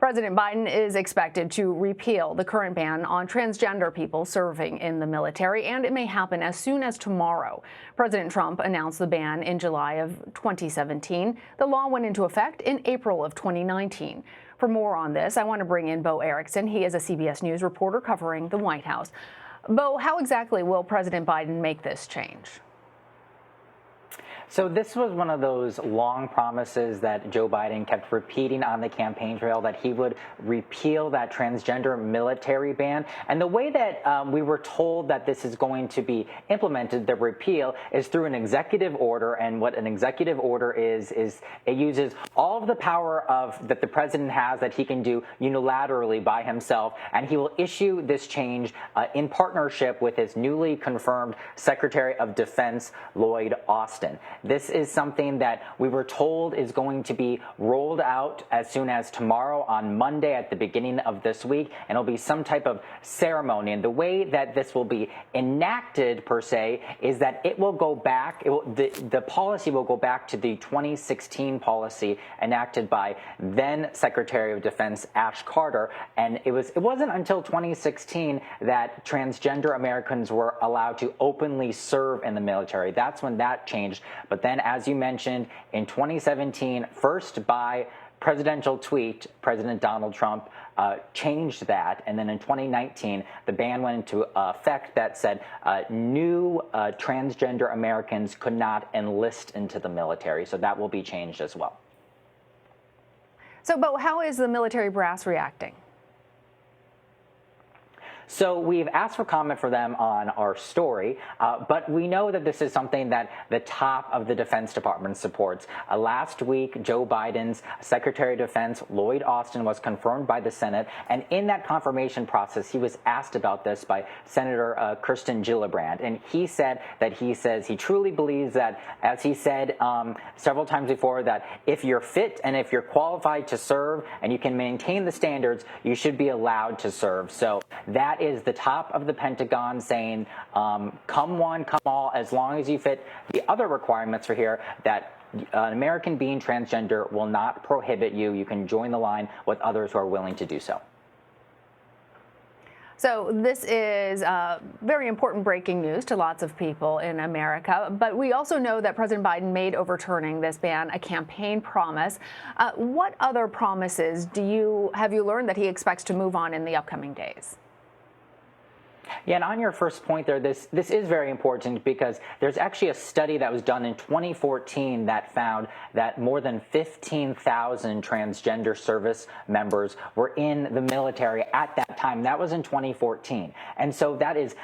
President Biden is expected to repeal the current ban on transgender people serving in the military, and it may happen as soon as tomorrow. President Trump announced the ban in July of 2017. The law went into effect in April of 2019. For more on this, I want to bring in Bo Erickson. He is a CBS News reporter covering the White House. Bo, how exactly will President Biden make this change? So this was one of those long promises that Joe Biden kept repeating on the campaign trail, that he would repeal that transgender military ban. And the way that we were told that this is going to be implemented, the repeal, is through an executive order. And what an executive order is it uses all of the power that the president has that he can do unilaterally by himself. And he will issue this change in partnership with his newly confirmed Secretary of Defense, Lloyd Austin. This is something that we were told is going to be rolled out as soon as tomorrow, on Monday at the beginning of this week, and it'll be some type of ceremony. And the way that this will be enacted, per se, is that it will go back, the policy will go back to the 2016 policy enacted by then Secretary of Defense Ash Carter. And it wasn't until 2016 that transgender Americans were allowed to openly serve in the military. That's when that changed. But then, as you mentioned, in 2017, first by presidential tweet, President Donald Trump changed that. And then in 2019, the ban went into effect that said new transgender Americans could not enlist into the military. So that will be changed as well. So, Bo, how is the military brass reacting? So we've asked for comment for them on our story, but we know that this is something that the top of the Defense Department supports. Last week, Joe Biden's Secretary of Defense, Lloyd Austin, was confirmed by the Senate, and in that confirmation process, he was asked about this by Senator Kirsten Gillibrand, and he said that he truly believes that, as he said several times before, that if you're fit and if you're qualified to serve and you can maintain the standards, you should be allowed to serve. So that is the top of the Pentagon saying, come one, come all, as long as you fit the other requirements for here, that an American being transgender will not prohibit you. You can join the line with others who are willing to do so. So this is very important breaking news to lots of people in America. But we also know that President Biden made overturning this ban a campaign promise. What other promises have you learned that he expects to move on in the upcoming days? Yeah, and on your first point there, this is very important because there's actually a study that was done in 2014 that found that more than 15,000 transgender service members were in the military at that time. That was in 2014. And so that is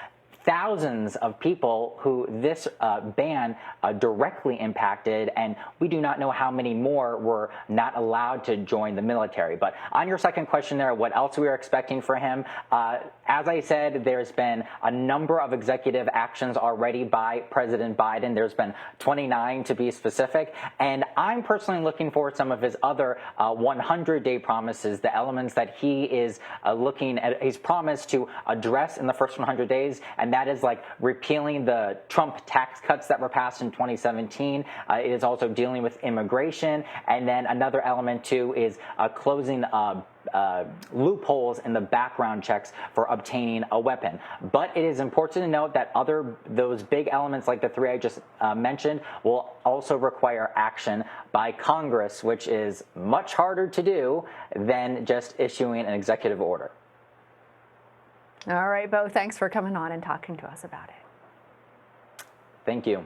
thousands of people who this ban directly impacted, and we do not know how many more were not allowed to join the military. But on your second question there, what else we are expecting for him, as I said, there's been a number of executive actions already by President Biden. There's been 29 to be specific, and I'm personally looking for some of his other 100-day promises, the elements that he is looking at, he's promised to address in the first 100 days, and that is like repealing the Trump tax cuts that were passed in 2017. It is also dealing with immigration. And then another element, too, is closing loopholes in the background checks for obtaining a weapon. But it is important to note that those big elements like the three I just mentioned will also require action by Congress, which is much harder to do than just issuing an executive order. All right, Bo, thanks for coming on and talking to us about it. Thank you.